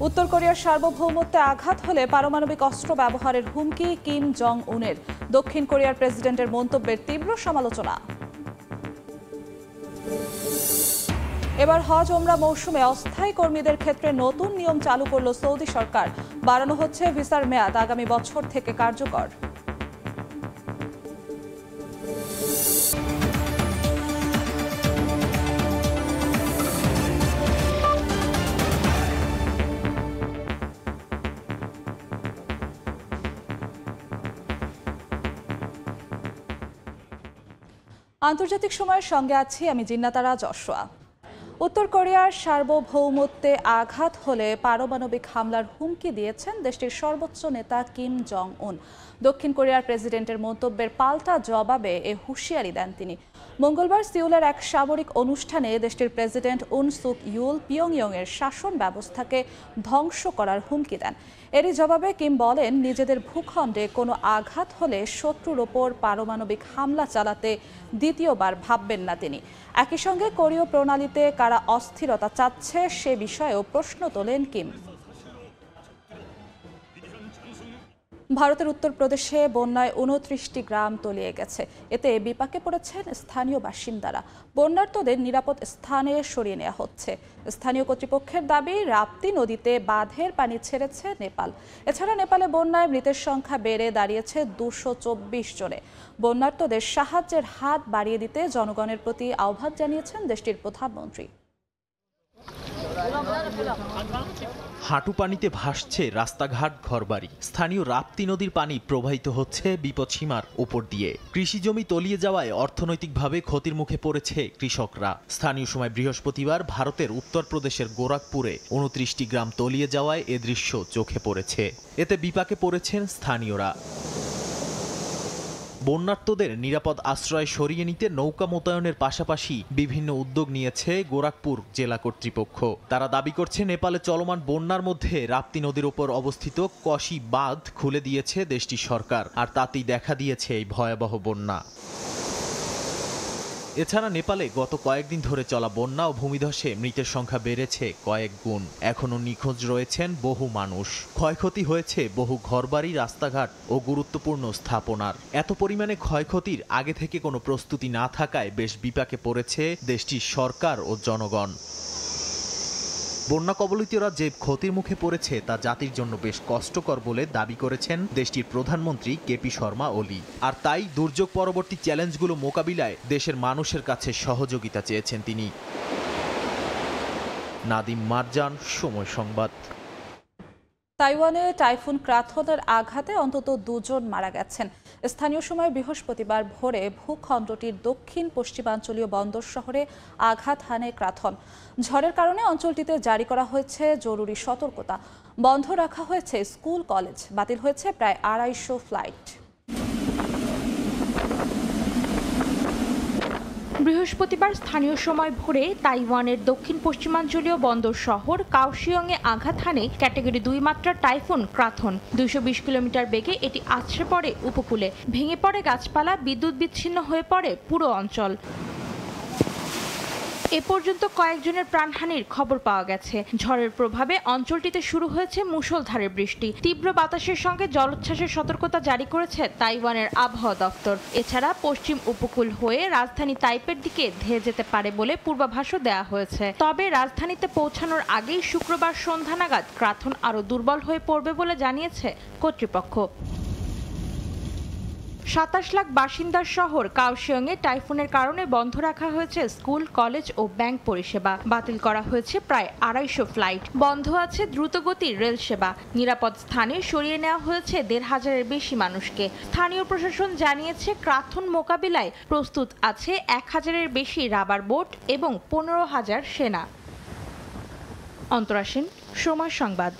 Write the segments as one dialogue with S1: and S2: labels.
S1: উত্তর কোরিয়ার সার্বভৌমত্বে আঘাত হলে পারমাণবিক অস্ত্র ব্যবহারের হুমকি কিম জং উনের। দক্ষিণ কোরিয়ার প্রেসিডেন্টের মন্তব্যের তীব্র সমালোচনা। এবার হজ ওমরা মৌসুমে অস্থায়ী কর্মীদের ক্ষেত্রে নতুন নিয়ম চালু করল সৌদি সরকার। বাড়ানো হচ্ছে ভিসার মেয়াদ আগামী বছর থেকে কার্যকর। আন্তর্জাতিক সময়ের সঙ্গে আছি আমি জিন্নাতারা জশোয়া। উত্তর কোরিয়ার সার্বভৌমত্বে আঘাত হলে পারমাণবিক হামলার হুমকি দিয়েছেন দেশটির সর্বোচ্চ নেতা কিম জং উন। দক্ষিণ কোরিয়ার প্রেসিডেন্টের মন্তব্যের পাল্টা জবাবে এ হুঁশিয়ারি দেন তিনি। মঙ্গলবার সিউলের এক সামরিক অনুষ্ঠানে দেশটির প্রেসিডেন্ট উন সুক ইউল পিয়ংইয়ংয়ের শাসন ব্যবস্থাকে ধ্বংস করার হুমকি দেন। এরই জবাবে কিম বলেন, নিজেদের ভূখণ্ডে কোনো আঘাত হলে শত্রুর ওপর পারমাণবিক হামলা চালাতে দ্বিতীয়বার ভাববেন না তিনি। একই সঙ্গে কোরীয় প্রণালীতে কারা অস্থিরতা চাচ্ছে সে বিষয়েও প্রশ্ন তোলেন কিম। ভারতের উত্তরপ্রদেশে বন্যায় 29টি গ্রাম তলিয়ে গেছে। এতে বিপাকে পড়েছেন স্থানীয় বাসিন্দারা। বন্যার্তদের নিরাপদ স্থানে সরিয়ে নেওয়া হচ্ছে। স্থানীয় কর্তৃপক্ষের দাবি, রাপ্তি নদীতে বাঁধের পানি ছেড়েছে নেপাল। এছাড়া নেপালে বন্যায় মৃতের সংখ্যা বেড়ে দাঁড়িয়েছে 224 জনে। বন্যার্তদের সাহায্যের হাত বাড়িয়ে দিতে জনগণের প্রতি আহ্বান জানিয়েছেন দেশটির প্রধানমন্ত্রী।
S2: হাঁটু পানিতে ভাসছে রাস্তাঘাট, ঘরবাড়ি। স্থানীয় রাপ্তি নদীর পানি প্রবাহিত হচ্ছে বিপদসীমার উপর দিয়ে। কৃষি জমি তলিয়ে যাওয়ায় অর্থনৈতিকভাবে ক্ষতির মুখে পড়েছে কৃষকরা। স্থানীয় সময় বৃহস্পতিবার ভারতের উত্তরপ্রদেশের গোরখপুরে 29টি গ্রাম তলিয়ে যাওয়ায় এ দৃশ্য চোখে পড়েছে। এতে বিপাকে পড়েছেন স্থানীয়রা। বন্যার্তদের নিরাপদ আশ্রয় সরিয়ে নিতে নৌকা মোতায়েনের পাশাপাশি বিভিন্ন উদ্যোগ নিয়েছে গোরখপুর জেলা কর্তৃপক্ষ। তারা দাবি করছে, নেপালে চলমান বন্যার মধ্যে রাপ্তি নদীর উপর অবস্থিত কশি বাঁধ খুলে দিয়েছে দেশটির সরকার, আর তাতেই দেখা দিয়েছে এই ভয়াবহ বন্যা। এছাড়া নেপালে গত কয়েকদিন ধরে চলা বন্যা ও ভূমিধসে মৃতের সংখ্যা বেড়েছে কয়েক গুণ। এখনও নিখোঁজ রয়েছেন বহু মানুষ। ক্ষয়ক্ষতি হয়েছে বহু ঘরবাড়ি, রাস্তাঘাট ও গুরুত্বপূর্ণ স্থাপনার। এত পরিমাণে ক্ষয়ক্ষতির আগে থেকে কোনো প্রস্তুতি না থাকায় বেশ বিপাকে পড়েছে দেশটির সরকার ও জনগণ। বন্যা কবলিতরা যে ক্ষতির মুখে পড়েছে তা জাতির জন্য বেশ কষ্টকর বলে দাবি করেছেন দেশটির প্রধানমন্ত্রী কেপি শর্মা ওলি। আর তাই দুর্যোগ পরবর্তী চ্যালেঞ্জগুলো মোকাবিলায় দেশের মানুষের কাছে সহযোগিতা চেয়েছেন তিনি। নাদিম মারজান, সময় সংবাদ।
S1: তাইওয়ানে টাইফুন ক্রাথনের আঘাতে অন্তত 2 জন মারা গেছেন। স্থানীয় সময় বৃহস্পতিবার ভোরে ভূখণ্ডটির দক্ষিণ পশ্চিমাঞ্চলীয় বন্দর শহরে আঘাত হানে ক্রাথন। ঝড়ের কারণে অঞ্চলটিতে জারি করা হয়েছে জরুরি সতর্কতা। বন্ধ রাখা হয়েছে স্কুল, কলেজ। বাতিল হয়েছে প্রায় 250 ফ্লাইট।
S3: বৃহস্পতিবার স্থানীয় সময় ভোরে তাইওয়ানের দক্ষিণ পশ্চিমাঞ্চলীয় বন্দর শহর কাওশিয়ংয়ে আঘাত হানে ক্যাটাগরি 2 মাত্রার টাইফুন ক্রাথন। 220 কিলোমিটার বেগে এটি আছড়ে পড়ে উপকূলে। ভেঙে পড়ে গাছপালা, বিদ্যুৎ বিচ্ছিন্ন হয়ে পড়ে পুরো অঞ্চল। এ পর্যন্ত কয়েকজনের প্রাণহানির খবর পাওয়া গেছে। ঝড়ের প্রভাবে অঞ্চলটিতে শুরু হয়েছে মুষলধারে বৃষ্টি। তীব্র বাতাসের সঙ্গে জলোচ্ছ্বাসের সতর্কতা জারি করেছে তাইওয়ানের আবহাওয়া দপ্তর। এছাড়া পশ্চিম উপকূল হয়ে রাজধানী তাইপের দিকে ধেয়ে যেতে পারে বলে পূর্বাভাসও দেওয়া হয়েছে। তবে রাজধানীতে পৌঁছানোর আগেই শুক্রবার সন্ধ্যা নাগাদ ক্রাথন আরও দুর্বল হয়ে পড়বে বলে জানিয়েছে কর্তৃপক্ষ। 27 লাখ বাসিন্দার শহর কাওশিয়ংয়ে টাইফুনের কারণে বন্ধ রাখা হয়েছে স্কুল, কলেজ ও ব্যাংক পরিষেবা। বাতিল করা হয়েছে প্রায় 250 ফ্লাইট। বন্ধ আছে দ্রুতগতির রেল সেবা। নিরাপদ স্থানে সরিয়ে নেওয়া হয়েছে 1,500-এর বেশি মানুষকে। স্থানীয় প্রশাসন জানিয়েছে, ক্রাথন মোকাবিলায় প্রস্তুত আছে 1,000-এর বেশি রাবার বোট এবং 15,000 সেনা। অন্তরা সেন, সময় সংবাদ।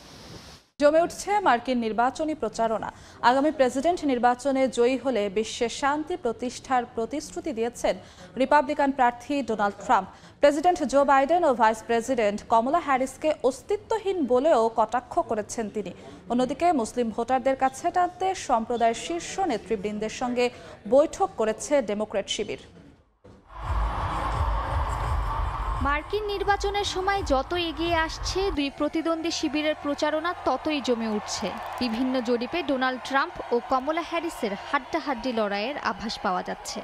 S1: জমে উঠছে মার্কিন নির্বাচনী প্রচারণা। আগামী প্রেসিডেন্ট নির্বাচনে জয়ী হলে বিশ্বে শান্তি প্রতিষ্ঠার প্রতিশ্রুতি দিয়েছেন রিপাবলিকান প্রার্থী Donald Trump. President Joe Biden ও ভাইস প্রেসিডেন্ট কমলা হ্যারিসকে অস্তিত্বহীন বলেও কটাক্ষ করেছেন তিনি। অন্যদিকে মুসলিম ভোটারদের কাছে টানতে সম্প্রদায়ের শীর্ষ নেতৃবৃন্দের সঙ্গে বৈঠক করেছে ডেমোক্র্যাট শিবির।
S4: মার্কিন নির্বাচনের সময় যত এগিয়ে আসছে দুই প্রতিদ্বন্দ্বী শিবিরের প্রচারণা ততই জমে উঠছে। বিভিন্ন জরিপে ডোনাল্ড ট্রাম্প ও কমলা হ্যারিসের হাড্ডাহাড্ডি লড়াইয়ের আভাস পাওয়া যাচ্ছে।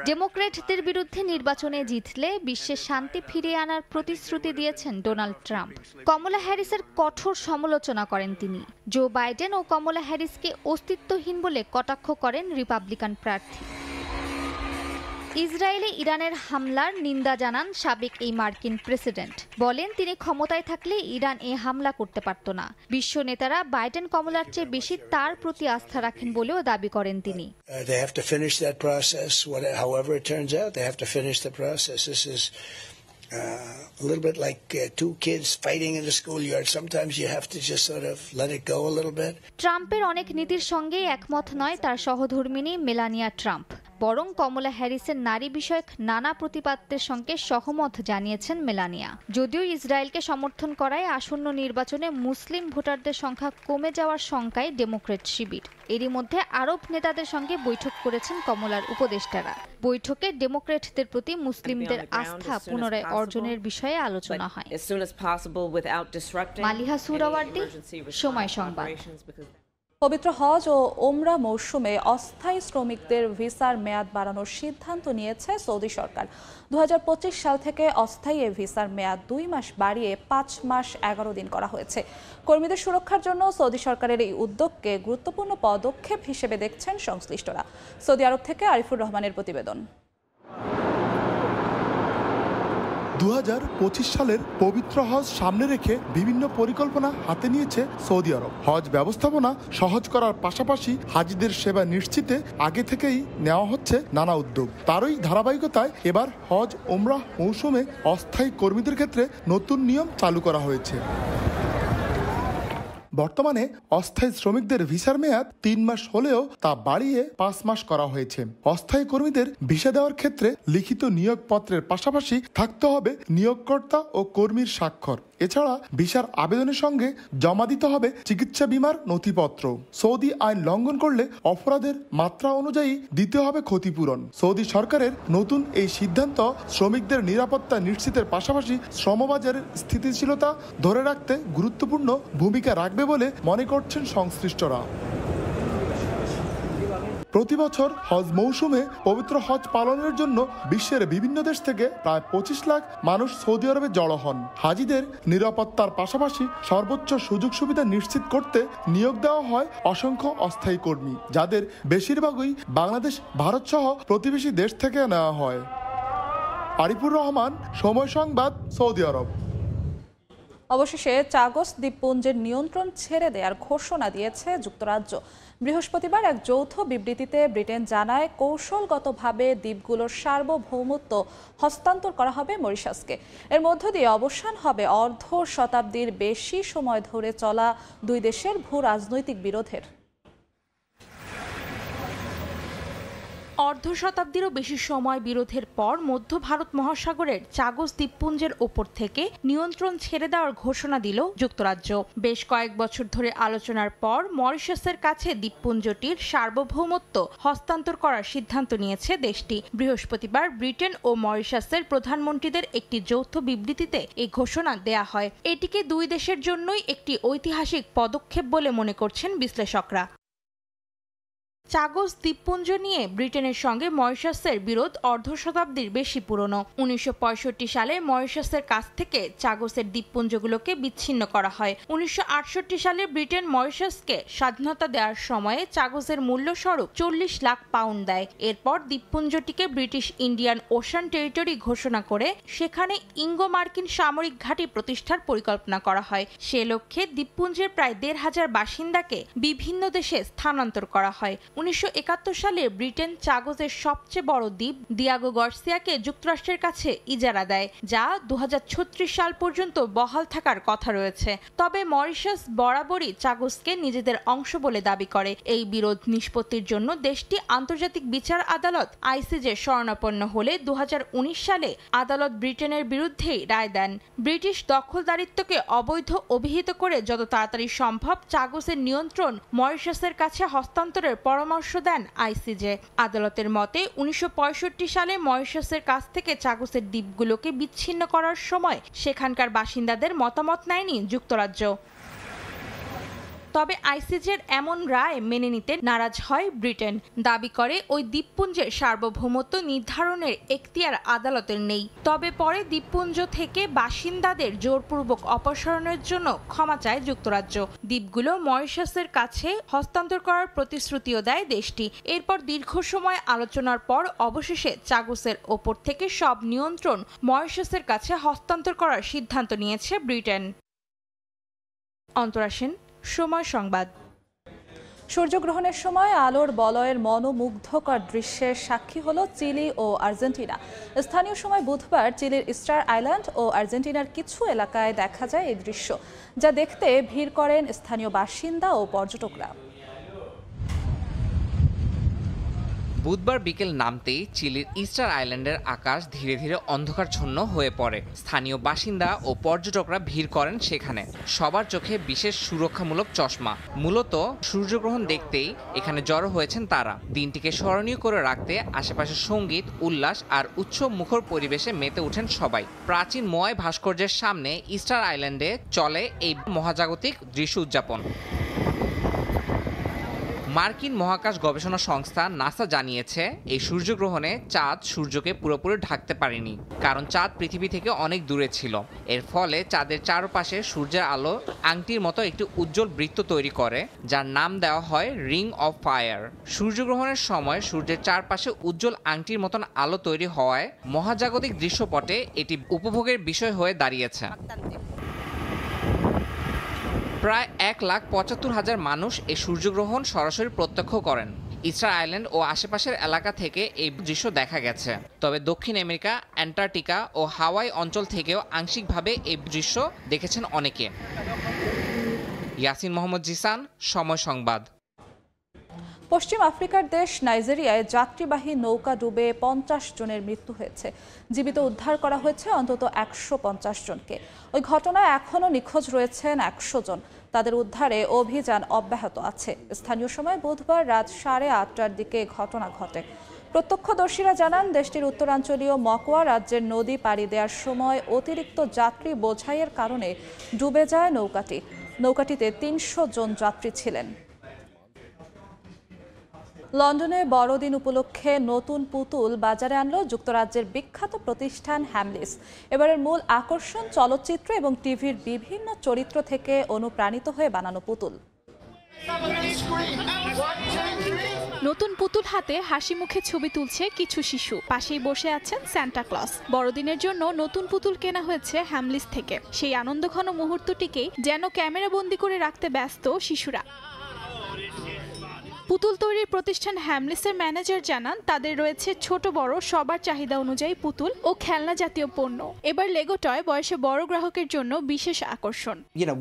S4: ডেমোক্র্যাটদের বিরুদ্ধে নির্বাচনে জিতলে বিশ্বে শান্তি ফিরিয়ে আনার প্রতিশ্রুতি দিয়েছেন ডোনাল্ড ট্রাম্প। কমলা হ্যারিসের কঠোর সমালোচনা করেন তিনি। জো বাইডেন ও কমলা হ্যারিসকে অস্তিত্বহীন বলে কটাক্ষ করেন রিপাবলিকান প্রার্থী। ইসরায়েলে ইরানের হামলার নিন্দা জানান সাবেক এই মার্কিন প্রেসিডেন্ট। বলেন তিনি ক্ষমতায় থাকলে ইরান এ হামলা করতে পারত না। বিশ্ব নেতারা বাইডেন কমলার চেয়ে বেশি তার প্রতি আস্থা রাখেন বলেও দাবি করেন তিনি।
S5: A little bit like two kids fighting in the schoolyard. Sometimes you have to just sort of let it go a little bit.
S4: ট্রাম্পের অনেক নীতির সঙ্গে একমত নয় তার সহধর্মিণী মেলানিয়া ট্রাম্প। বরং কমলা হ্যারিসের নারী বিষয়ক নানা প্রতিপাদ্যের সঙ্গে সহমত জানিয়েছেন মেলানিয়া। যদিও ইসরায়েলকে সমর্থন করায় আসন্ন নির্বাচনে মুসলিম ভোটারদের সংখ্যা কমে যাওয়ার শঙ্কায় ডেমোক্র্যাট শিবির। এরই মধ্যে আরব নেতাদের সঙ্গে বৈঠক করেছেন কমলার উপদেষ্টারা। বৈঠকে ডেমোক্র্যাটদের প্রতি মুসলিমদের আস্থা পুনরায় অর্জনের বিষয়ে আলোচনা হয়। মালিহা সুরাওয়ার্দী, সময় সংবাদ।
S1: পবিত্র হজ ও ওমরা মৌসুমে অস্থায়ী শ্রমিকদের ভিসার মেয়াদ বাড়ানোর সিদ্ধান্ত নিয়েছে সৌদি সরকার। 2025 সাল থেকে অস্থায়ী ভিসার মেয়াদ 2 মাস বাড়িয়ে 5 মাস 11 দিন করা হয়েছে। কর্মীদের সুরক্ষার জন্য সৌদি সরকারের এই উদ্যোগকে গুরুত্বপূর্ণ পদক্ষেপ হিসেবে দেখছেন সংশ্লিষ্টরা। সৌদি আরব থেকে আরিফুর রহমানের প্রতিবেদন।
S6: 2025 সালের পবিত্র হজ সামনে রেখে বিভিন্ন পরিকল্পনা হাতে নিয়েছে সৌদি আরব। হজ ব্যবস্থাপনা সহজ করার পাশাপাশি হাজিদের সেবা নিশ্চিতে আগে থেকেই নেওয়া হচ্ছে নানা উদ্যোগ। তারই ধারাবাহিকতায় এবার হজ ওমরাহ মৌসুমে অস্থায়ী কর্মীদের ক্ষেত্রে নতুন নিয়ম চালু করা হয়েছে। বর্তমানে অস্থায়ী শ্রমিকদের ভিসার মেয়াদ 3 মাস হলেও তা বাড়িয়ে 5 মাস করা হয়েছে। অস্থায়ী কর্মীদের ভিসা দেওয়ার ক্ষেত্রে লিখিত নিয়োগপত্রের পাশাপাশি থাকতে হবে নিয়োগকর্তা ও কর্মীর স্বাক্ষর। এছাড়া ভিসার আবেদনের সঙ্গে জমা দিতে হবে চিকিৎসা বীমার নথিপত্র। সৌদি আইন লঙ্ঘন করলে অপরাধের মাত্রা অনুযায়ী দিতে হবে ক্ষতিপূরণ। সৌদি সরকারের নতুন এই সিদ্ধান্ত শ্রমিকদের নিরাপত্তা নিশ্চিতের পাশাপাশি শ্রমবাজারের স্থিতিশীলতা ধরে রাখতে গুরুত্বপূর্ণ ভূমিকা রাখবে বলে মনে করছেন সংশ্লিষ্টরা। প্রতি বছর হজ মৌসুমে পবিত্র হজ পালনের জন্য বিশ্বের বিভিন্ন দেশ থেকে প্রায় 25 লাখ মানুষ সৌদি আরবে জড়ো হন। হাজিদের নিরাপত্তার পাশাপাশি সর্বোচ্চ সুযোগ সুবিধা নিশ্চিত করতে নিয়োগ দেওয়া হয় অসংখ্য অস্থায়ী কর্মী, যাদের বেশিরভাগই বাংলাদেশ, ভারত সহ প্রতিবেশী দেশ থেকে নেওয়া হয়। আরিফুর রহমান, সময় সংবাদ, সৌদি আরব।
S1: অবশেষে চাগস দ্বীপপুঞ্জের নিয়ন্ত্রণ ছেড়ে দেওয়ার ঘোষণা দিয়েছে যুক্তরাজ্য। বৃহস্পতিবার এক যৌথ বিবৃতিতে ব্রিটেন জানায় কৌশলগতভাবে দ্বীপগুলোর সার্বভৌমত্ব হস্তান্তর করা হবে মরিশাসকে। এর মধ্য দিয়ে অবসান হবে অর্ধ শতাব্দীর বেশি সময় ধরে চলা দুই দেশের ভূ রাজনৈতিক বিরোধের।
S3: অর্ধ শতাব্দীরও বেশি সময় বিরোধের পর মধ্য ভারত মহাসাগরের চাগস দ্বীপপুঞ্জের ওপর থেকে নিয়ন্ত্রণ ছেড়ে দেওয়ার ঘোষণা দিল যুক্তরাজ্য। বেশ কয়েক বছর ধরে আলোচনার পর মরিশাসের কাছে দ্বীপপুঞ্জটির সার্বভৌমত্ব হস্তান্তর করার সিদ্ধান্ত নিয়েছে দেশটি। বৃহস্পতিবার ব্রিটেন ও মরিশাসের প্রধানমন্ত্রীদের একটি যৌথ বিবৃতিতে এই ঘোষণা দেয়া হয়। এটিকে দুই দেশের জন্যই একটি ঐতিহাসিক পদক্ষেপ বলে মনে করছেন বিশ্লেষকরা। চাগস দ্বীপপুঞ্জ নিয়ে ব্রিটেনের সঙ্গে মরিশাসের বিরোধ অর্ধ শতাব্দীর বেশি পুরনো। 1965 সালে মরিশাসের কাছ থেকে চাগসের দ্বীপপুঞ্জগুলোকে বিচ্ছিন্ন করা হয়। 1968 সালে ব্রিটেন মরিশাসকে স্বাধীনতা দেওয়ার সময়ে চাগসের মূল্য স্বরূপ 40 লাখ পাউন্ড দেয়। এরপর দ্বীপপুঞ্জটিকে ব্রিটিশ ইন্ডিয়ান ওশান টেরিটরি ঘোষণা করে সেখানে ইঙ্গো মার্কিন সামরিক ঘাঁটি প্রতিষ্ঠার পরিকল্পনা করা হয়। সে লক্ষ্যে দ্বীপপুঞ্জের প্রায় 1,500 বাসিন্দাকে বিভিন্ন দেশে স্থানান্তর করা হয়। 1971 সালে ব্রিটেন চাগসের সবচেয়ে বড় দ্বীপ দিয়াগো গার্সিয়াকে যুক্তরাষ্ট্রের কাছে ইজারা দেয়, যা 2036 সাল পর্যন্ত বহাল থাকার কথা রয়েছে। তবে মরিশাস বরাবরই চাগসকে নিজেদের অংশ বলে দাবি করে। এই বিরোধ নিষ্পত্তির জন্য দেশটি আন্তর্জাতিক বিচার আদালত ICJ শরণাপন্ন হলে 2019 সালে আদালত ব্রিটেনের বিরুদ্ধেই রায় দেন। ব্রিটিশ দখলদারিত্বকে অবৈধ অভিহিত করে যত তাড়াতাড়ি সম্ভব চাগসের নিয়ন্ত্রণ মরিশাসের কাছে হস্তান্তরের পরামর্শ পরামর্শ দেন আইসিজে। আদালতের মতে 1965 সালে মরিশাসের কাছ থেকে চাগসের দ্বীপগুলোকে বিচ্ছিন্ন করার সময় সেখানকার বাসিন্দাদের মতামত নেয়নি যুক্তরাজ্য। তবে আইসিজের এমন রায় মেনে নিতে নারাজ হয় ব্রিটেন। দাবি করে ওই দ্বীপপুঞ্জের সার্বভৌমত্ব নির্ধারণের এখতিয়ার আদালতের নেই। তবে পরে দ্বীপপুঞ্জ থেকে বাসিন্দাদের জোরপূর্বক অপসারণের জন্য ক্ষমা চায় যুক্তরাজ্য। দ্বীপগুলো মরিশাসের কাছে হস্তান্তর করার প্রতিশ্রুতিও দেয় দেশটি। এরপর দীর্ঘ সময় আলোচনার পর অবশেষে চাগসের ওপর থেকে সব নিয়ন্ত্রণ মরিশাসের কাছে হস্তান্তর করার সিদ্ধান্ত নিয়েছে ব্রিটেন। অন্তরা সেন, সময় সংবাদ।
S1: সূর্যগ্রহণের সময় আলোর বলয়ের মনোমুগ্ধকর দৃশ্যের সাক্ষী হলো চিলি ও আর্জেন্টিনা। স্থানীয় সময় বুধবার চিলির ইস্টার আইল্যান্ড ও আর্জেন্টিনার কিছু এলাকায় দেখা যায় এই দৃশ্য, যা দেখতে ভিড় করেন স্থানীয় বাসিন্দা ও পর্যটকরা।
S7: বুধবার বিকেল নামতেই চিলির ইস্টার আইল্যান্ডের আকাশ ধীরে ধীরে অন্ধকারচ্ছন্ন হয়ে পড়ে। স্থানীয় বাসিন্দা ও পর্যটকরা ভিড় করেন সেখানে। সবার চোখে বিশেষ সুরক্ষামূলক চশমা। মূলত সূর্যগ্রহণ দেখতেই এখানে জড়ো হয়েছেন তারা। দিনটিকে স্মরণীয় করে রাখতে আশেপাশে সঙ্গীত, উল্লাস আর উৎসব মুখর পরিবেশে মেতে ওঠেন সবাই। প্রাচীন ময় ভাস্কর্যের সামনে ইস্টার আইল্যান্ডে চলে এই মহাজাগতিক দৃশ্য উদযাপন। মার্কিন মহাকাশ গবেষণা সংস্থা নাসা জানিয়েছে এই সূর্যগ্রহণে চাঁদ সূর্যকে পুরোপুরি ঢাকতে পারেনি, কারণ চাঁদ পৃথিবী থেকে অনেক দূরে ছিল। এর ফলে চাঁদের চারপাশে সূর্যের আলো আংটির মতো একটি উজ্জ্বল বৃত্ত তৈরি করে, যার নাম দেওয়া হয় রিং অফ ফায়ার। সূর্যগ্রহণের সময় সূর্যের চারপাশে উজ্জ্বল আংটির মতন আলো তৈরি হওয়ায় মহাজাগতিক দৃশ্যপটে এটি উপভোগের বিষয় হয়ে দাঁড়িয়েছে। প্রায় 1,75,000 মানুষ এই সূর্যগ্রহণ সরাসরি প্রত্যক্ষ করেন। ইস্টার আইল্যান্ড ও আশেপাশের এলাকা থেকে এই দৃশ্য দেখা গেছে। তবে দক্ষিণ আমেরিকা, অ্যান্টার্কটিকা ও হাওয়াই অঞ্চল থেকেও আংশিকভাবে এই দৃশ্য দেখেছেন অনেকে। ইয়াসিন মোহাম্মদ জিসান, সময় সংবাদ।
S1: পশ্চিম আফ্রিকার দেশ নাইজেরিয়ায় যাত্রীবাহী নৌকা ডুবে 50 জনের মৃত্যু হয়েছে। জীবিত উদ্ধার করা হয়েছে অন্তত 150 জনকে। ওই ঘটনায় এখনও নিখোঁজ রয়েছেন 100 জন। তাদের উদ্ধারে অভিযান অব্যাহত আছে। স্থানীয় সময় বুধবার রাত 8:30টার দিকে ঘটনা ঘটে। প্রত্যক্ষদর্শীরা জানান, দেশটির উত্তরাঞ্চলীয় মকওয়া রাজ্যের নদী পাড়ি দেওয়ার সময় অতিরিক্ত যাত্রী বোঝাইয়ের কারণে ডুবে যায় নৌকাটি। নৌকাটিতে 300 জন যাত্রী ছিলেন। লন্ডনে বড়দিন উপলক্ষে নতুন পুতুল বাজারে আনলো যুক্তরাজ্যের বিখ্যাত প্রতিষ্ঠান হ্যামলিস। এবারের মূল আকর্ষণ চলচ্চিত্র এবং টিভির বিভিন্ন চরিত্র থেকে অনুপ্রাণিত হয়ে বানানো পুতুল।
S8: নতুন পুতুল হাতে হাসি মুখে ছবি তুলছে কিছু শিশু। পাশেই বসে আছেন সান্টা ক্লজ। বড়দিনের জন্য নতুন পুতুল কেনা হয়েছে হ্যামলিস থেকে। সেই আনন্দঘন মুহূর্তটিকেই যেন ক্যামেরাবন্দি করে রাখতে ব্যস্ত শিশুরা। পুতুল তৈরির প্রতিষ্ঠান হ্যামলিসের ম্যানেজার জানান, তাদের রয়েছে ছোট বড় সবার চাহিদা অনুযায়ী পুতুল ও খেলনা জাতীয় পণ্য। এবার লেগো টয় বয়সে বড় গ্রাহকের জন্য বিশেষ আকর্ষণ।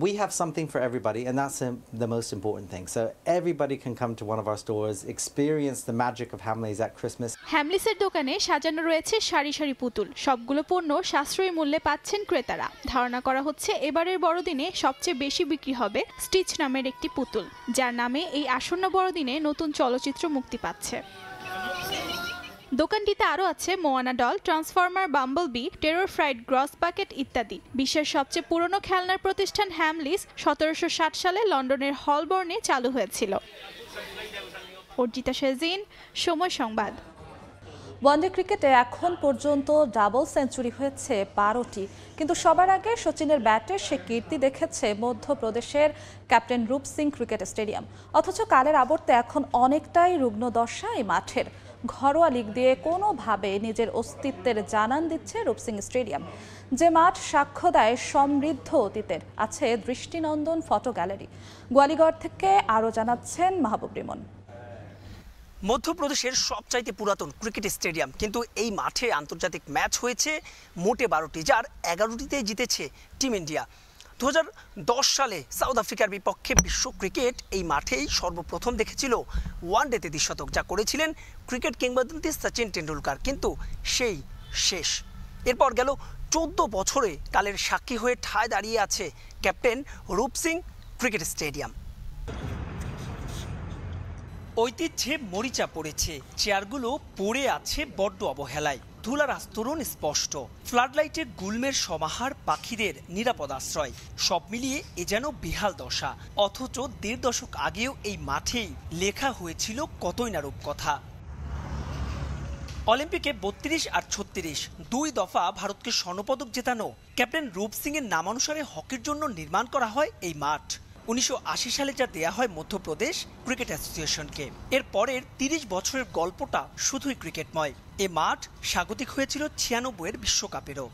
S9: We have something for everybody, and that's the most important thing. So everybody can come to one of our stores, experience the magic of Hamleys at Christmas.
S8: হ্যামলিসের দোকানে সাজানো রয়েছে সারি সারি পুতুল। সবগুলো পণ্য সাশ্রয়ী মূল্যে পাচ্ছেন ক্রেতারা। ধারণা করা হচ্ছে এবারের বড়দিনে সবচেয়ে বেশি বিক্রি হবে স্টিচ নামের একটি পুতুল, যার নামে এই আসন্ন বড়দিনে নতুন চলচ্চিত্র মুক্তি পাচ্ছে। দোকানটিতে আরও আছে Moana doll, transformer, Bumblebee, terror fried gross bucket ইত্যাদি। বিশ্বের সবচেয়ে পুরনো খেলনার প্রতিষ্ঠান হ্যামলিস 1760 সালে লন্ডনের হলবর্নে চালু হয়েছিল। অর্জিতা শেজিন, সময় সংবাদ।
S1: ওয়ানডে ক্রিকেটে এখন পর্যন্ত ডাবল সেঞ্চুরি হয়েছে 12টি, কিন্তু সবার আগে সচিনের ব্যাটে সে কীর্তি দেখেছে মধ্যপ্রদেশের ক্যাপ্টেন রূপ সিং ক্রিকেট স্টেডিয়াম। অথচ কালের আবর্তে এখন অনেকটাই রুগ্ন দশা এই মাঠের। ঘরোয়া লিগ দিয়ে কোনোভাবে নিজের অস্তিত্বের জানান দিচ্ছে রূপ সিং স্টেডিয়াম, যে মাঠ সাক্ষ্য দেয় সমৃদ্ধ অতীতের। আছে দৃষ্টিনন্দন ফটো গ্যালারি। গোয়ালিগড় থেকে আরও জানাচ্ছেন মাহবুব রিমন।
S10: মধ্যপ্রদেশের সবচাইতে পুরাতন ক্রিকেট স্টেডিয়াম, কিন্তু এই মাঠে আন্তর্জাতিক ম্যাচ হয়েছে মোটে 12টি, যার 11টিতে জিতেছে টিম ইন্ডিয়া। 2010 সালে সাউথ আফ্রিকার বিপক্ষে বিশ্ব ক্রিকেট এই মাঠেই সর্বপ্রথম দেখেছিল ওয়ানডেতে দ্বিশতক, যা করেছিলেন ক্রিকেট কিংবদন্তি সচিন টেন্ডুলকার। কিন্তু সেই শেষ। এরপর গেল 14 বছরে কালের সাক্ষী হয়ে ঠায় দাঁড়িয়ে আছে ক্যাপ্টেন রূপ সিং ক্রিকেট স্টেডিয়াম। ঐতিহ্যে মরিচা পড়েছে, চেয়ারগুলো পড়ে আছে বড্ড অবহেলায়, ধুলার আস্তরণ স্পষ্ট, ফ্লাডলাইটের গুল্মের সমাহার, পাখিদের নিরাপদ আশ্রয়, সব মিলিয়ে এ যেন বেহাল দশা। অথচ ১.৫ দশক আগেও এই মাঠেই লেখা হয়েছিল কতই না রূপকথা। অলিম্পিকে ৩২ আর ৩৬ দুই দফা ভারতকে স্বর্ণপদক জেতানো ক্যাপ্টেন রূপ সিং এর নামানুসারে হকির জন্য নির্মাণ করা হয় এই মাঠ। ১৯৮০ সালে যা দেয়া হয় মধ্যপ্রদেশ ক্রিকেট অ্যাসোসিয়েশনকে। এর পরের ৩০ বছরের গল্পটা শুধুই ক্রিকেটময়। এ মাঠ স্বাগতিক হয়েছিল ৯৬ এর বিশ্বকাপেরও।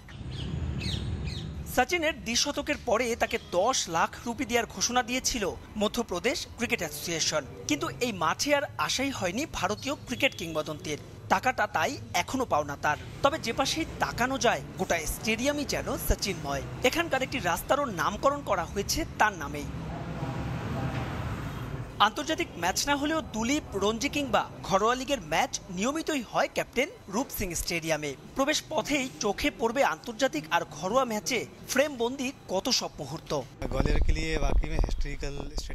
S10: সচিনের দ্বিশতকের পরে তাকে ১০ লাখ রুপি দেওয়ার ঘোষণা দিয়েছিল মধ্যপ্রদেশ ক্রিকেট অ্যাসোসিয়েশন, কিন্তু এই মাঠে আর আশাই হয়নি ভারতীয় ক্রিকেট কিংবদন্তির। টাকাটা তাই এখনো পাওনা তার। তবে যে পাশেই তাকানো যায় গোটা স্টেডিয়ামই যেন সচিনময়। এখানকার একটি রাস্তারও নামকরণ করা হয়েছে তার নামেই। আন্তর্জাতিক ম্যাচ না হলেও দুলীপ, রঞ্জি কিংবা ঘরোয়া লিগের ম্যাচ নিয়মিতই হয় ক্যাপ্টেন রূপ সিং স্টেডিয়ামে। প্রবেশ পথেই চোখে পড়বে আন্তর্জাতিক আর ঘরোয়া ম্যাচে ফ্রেম বন্দি কত সব মুহূর্ত।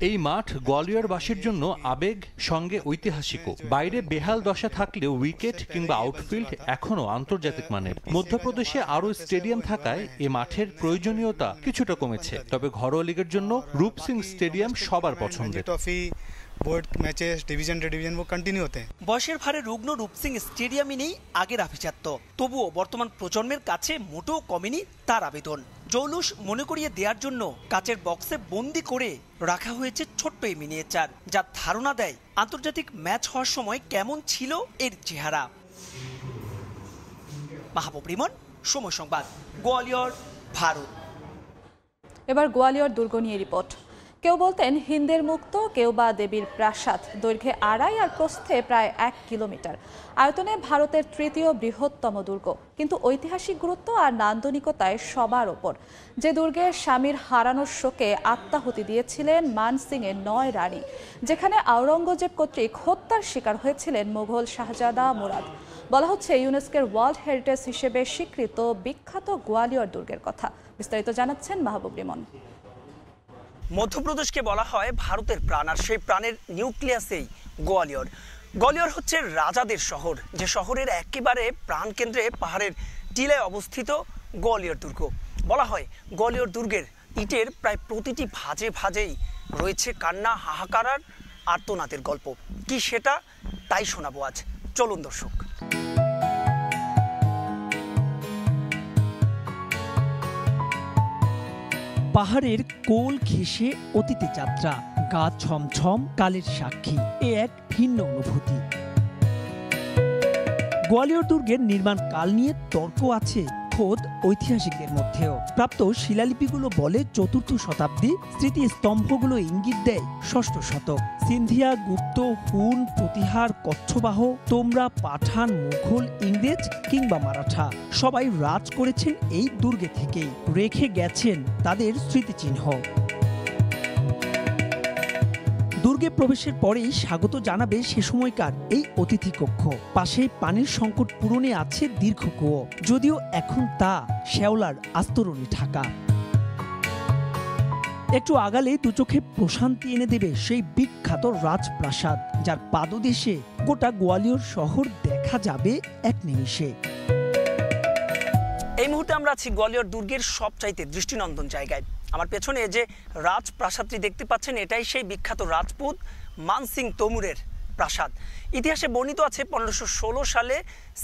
S11: এই মাঠ গোয়ালিয়রবাসীর জন্য আবেগ, সঙ্গে ঐতিহাসিকও। বাইরে বেহাল দশা থাকলেও উইকেট কিংবা আউটফিল্ড এখনো আন্তর্জাতিক মানের। মধ্যপ্রদেশে আরও স্টেডিয়াম থাকায় এ মাঠের প্রয়োজনীয়তা কিছুটা কমেছে, তবে ঘরোয়া লিগের জন্য রূপ সিং স্টেডিয়াম সবার পছন্দের।
S10: বয়সের ভারে রুগ্ন রূপ সিং স্টেডিয়ামে নেই আগের আভিজাত্য, তবুও বর্তমান প্রজন্মের কাছে মোটেও কমেনি তার আবেদন। জৌলুস মনে করিয়ে দেওয়ার জন্য কাচের বক্সে বন্দি করে রাখা হয়েছে ছোট্ট এই মিনিয়েচার, যা ধারণা দেয় আন্তর্জাতিক ম্যাচ হওয়ার সময় কেমন ছিল এর চেহারা। মাহবুব রিমন, সময় সংবাদ, গোয়ালিয়র, ভারত।
S1: এবার গোয়ালিয়র দুর্গ নিয়ে রিপোর্ট। কেউ বলতেন হিন্দের মুক্ত, কেউ বা দেবীর প্রাসাদ। দৈর্ঘ্যে ২.৫ আর প্রস্থে প্রায় ১ কিলোমিটার, আয়তনে ভারতের তৃতীয় বৃহত্তম দুর্গ, কিন্তু ঐতিহাসিক গুরুত্ব আর নান্দনিকতায় সবার ওপর। যে দুর্গের স্বামীর হারানোর শোকে আত্মাহুতি দিয়েছিলেন মান সিং এর ৯ রানী, যেখানে আওরঙ্গজেব কর্তৃক হত্যার শিকার হয়েছিলেন মুঘল শাহজাদা মুরাদ। বলা হচ্ছে ইউনেস্কোর ওয়ার্ল্ড হেরিটেজ হিসেবে স্বীকৃত বিখ্যাত গোয়ালিয়র দুর্গের কথা। বিস্তারিত জানাচ্ছেন মাহবুব রিমন।
S10: মধ্যপ্রদেশকে বলা হয় ভারতের প্রাণ, আর সেই প্রাণের নিউক্লিয়াসেই গোয়ালিয়র। গোয়ালিয়র হচ্ছে রাজাদের শহর, যে শহরের একেবারে প্রাণকেন্দ্রে পাহাড়ের টিলায় অবস্থিত গোয়ালিয়র দুর্গ। বলা হয় গোয়ালিয়র দুর্গের ইটের প্রায় প্রতিটি ভাঁজে ভাঁজেই রয়েছে কান্না, হাহাকার আর আর্তনাদের গল্প। কি সেটা তাই শোনাবো আজ, চলুন দর্শক।
S12: পাহাড়ের কোল ঘেঁষে অতীতে যাত্রা, গা ছমছম কালের সাক্ষী, এ এক ভিন্ন অনুভূতি। গোয়ালিয়র দুর্গের নির্মাণ কাল নিয়ে তর্ক আছে খোদ ঐতিহাসিকদের মধ্যেও। প্রাপ্ত শিলালিপিগুলো বলে ৪র্থ শতাব্দী, স্মৃতিস্তম্ভগুলো ইঙ্গিত দেয় ৬ষ্ঠ শতক। সিন্ধিয়া, গুপ্ত, হুন, প্রতিহার, কচ্ছবাহ, তোমরা, পাঠান, মুঘল, ইংরেজ কিংবা মারাঠা সবাই রাজ করেছেন এই দুর্গে থেকেই, রেখে গেছেন তাদের স্মৃতিচিহ্ন। দুর্গে প্রবেশের পরেই স্বাগত জানাবে সে সময়কার এই অতিথি কক্ষ। পাশে পানির সংকট পূরণে আছে দীর্ঘ কুয়ো, যদিও এখন তা শ্যাওলার আস্তরণে ঢাকা। একটু আগালে দুচোখে প্রশান্তি এনে দেবে সেই বিখ্যাত রাজপ্রাসাদ, যার পাদদেশে গোটা গোয়ালিয়র শহর দেখা যাবে এক নিমিষে।
S10: এই মুহূর্তে আমরা আছি গোয়ালিয়র দুর্গের সবচাইতে দৃষ্টিনন্দন জায়গায়। আমার পেছনে যে রাজপ্রাসাদটি দেখতে পাচ্ছেন, এটাই সেই বিখ্যাত রাজপুত মান সিং তৈমুরের প্রাসাদ। ইতিহাসে বর্ণিত আছে ১৫১৬ সালে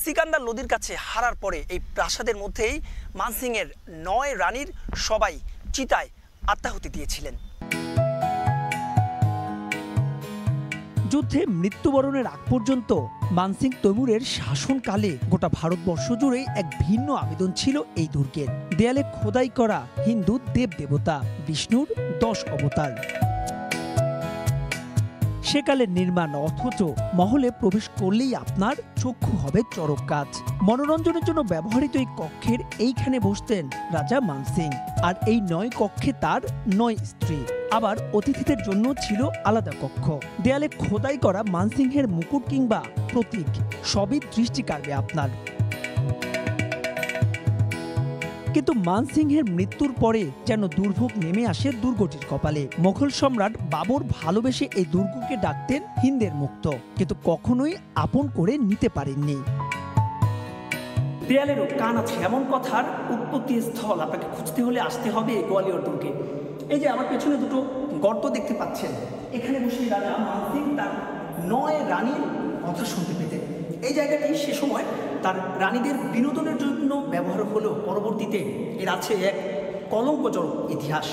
S10: সিকান্দার লোদির কাছে হারার পরে এই প্রাসাদের মধ্যেই মান সিং এর ৯ রানীর সবাই চিতায় আত্মাহুতি দিয়েছিলেন।
S12: যুদ্ধে মৃত্যুবরণের আগ পর্যন্ত মানসিং তৈমুরের শাসনকালে গোটা ভারতবর্ষ জুড়ে এক ভিন্ন আবেদন ছিল এই দুর্গের। দেয়ালে খোদাই করা হিন্দু দেবদেবতা, বিষ্ণুর ১০ অবতার। সেকালের নির্মাণ, অথচ মহলে প্রবেশ করলেই আপনার চক্ষু হবে চরক কাজ। মনোরঞ্জনের জন্য ব্যবহৃত এই কক্ষের এইখানে বসতেন রাজা মানসিং, আর এই ৯ কক্ষে তার ৯ স্ত্রী। আবার অতিথিদের জন্য ছিল আলাদা কক্ষ। দেয়ালে খোদাই করা মানসিংহের মুকুট কিংবা প্রতীক সবই দৃষ্টি কাড়বে আপনার। কিন্তু মানসিংহের মৃত্যুর পরে যেন দুর্ভোগ নেমে আসে দুর্গটির কপালে। মোগল সম্রাট বাবর ভালোবেসে এই দুর্গকে ডাকতেন হিন্দের মুক্ত, কিন্তু কখনোই আপন করে নিতে পারেননি।
S13: দেয়ালেরও কান আছে এমন কথার উৎপত্তি স্থল আপনাকে খুঁজতে হলে আসতে হবে গোয়ালিয়র দুর্গে। এই যে আমার পেছনে দুটো গর্ত দেখতে পাচ্ছেন, এখানে বসে রাজা মানসিং তার 9 রানীর কথা শুনতে পেতেন। এই জায়গাটি সে সময় তার রানীদের বিনোদনের জন্য ব্যবহার হলেও পরবর্তীতে এর আছে এক কলঙ্কজনক ইতিহাস।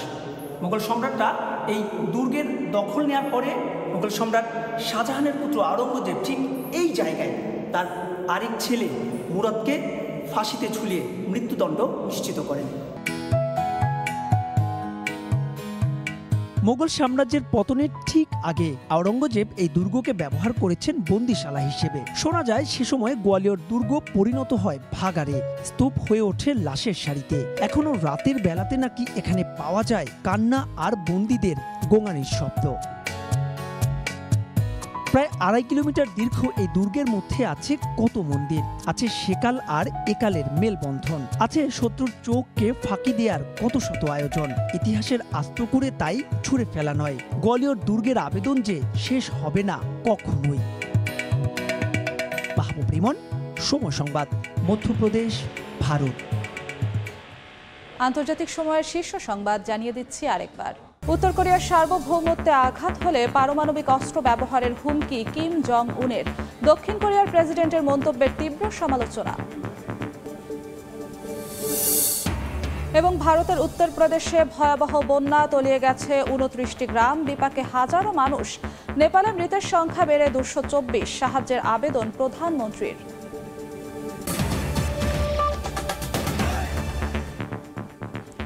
S13: মোগল সম্রাটরা এই দুর্গের দখল নেওয়ার পরে মোগল সম্রাট শাহজাহানের পুত্র আওরঙ্গজেব ঠিক এই জায়গায় তার আরেক ছেলে মুরাদকে ফাঁসিতে ঝুলিয়ে মৃত্যুদণ্ড নিশ্চিত করেন।
S12: মোগল সাম্রাজ্যের পতনের ঠিক আগে আওরঙ্গজেব এই দুর্গকে ব্যবহার করেছেন বন্দিশালা হিসেবে। শোনা যায় সে সময় গোয়ালিয়র দুর্গ পরিণত হয় ভাগাড়ে, স্তূপ হয়ে ওঠে লাশের সারিতে। এখনো রাতের বেলাতে নাকি এখানে পাওয়া যায় কান্না আর বন্দীদের গোঙানির শব্দ। প্রায় 2.5 কিলোমিটার দীর্ঘ এই দুর্গের মধ্যে আছে কত মন্দির, আছে সেকাল আর একালের মেলবন্ধন, আছে শত্রুর চোখকে ফাঁকি দেওয়ার কত শত আয়োজন। ইতিহাসের আস্ত করে তাই ছুঁড়ে ফেলা নয়, গোয়ালিয়র দুর্গের আবেদন যে শেষ হবে না কখনোই। মাহবুব রিমন, সময় সংবাদ, মধ্যপ্রদেশ, ভারত।
S1: আন্তর্জাতিক সময়ের শীর্ষ সংবাদ জানিয়ে দিচ্ছি আরেকবার। উত্তর কোরিয়ার সার্বভৌমত্বে আঘাত হলে পারমাণবিক অস্ত্র ব্যবহারের হুমকি কিম জং উনের। দক্ষিণ কোরিয়ার প্রেসিডেন্টের মন্তব্যের তীব্র সমালোচনা। এবং ভারতের উত্তরপ্রদেশে ভয়াবহ বন্যা, তলিয়ে গেছে 29টি গ্রাম, বিপাকে হাজারো মানুষ। নেপালে মৃতের সংখ্যা বেড়ে 224, সাহায্যের আবেদন প্রধানমন্ত্রীর।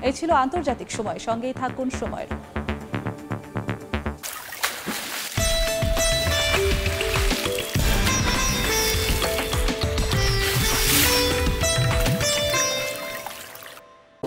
S1: এই ছিল আন্তর্জাতিক সময়। সঙ্গেই থাকুন সময়ের।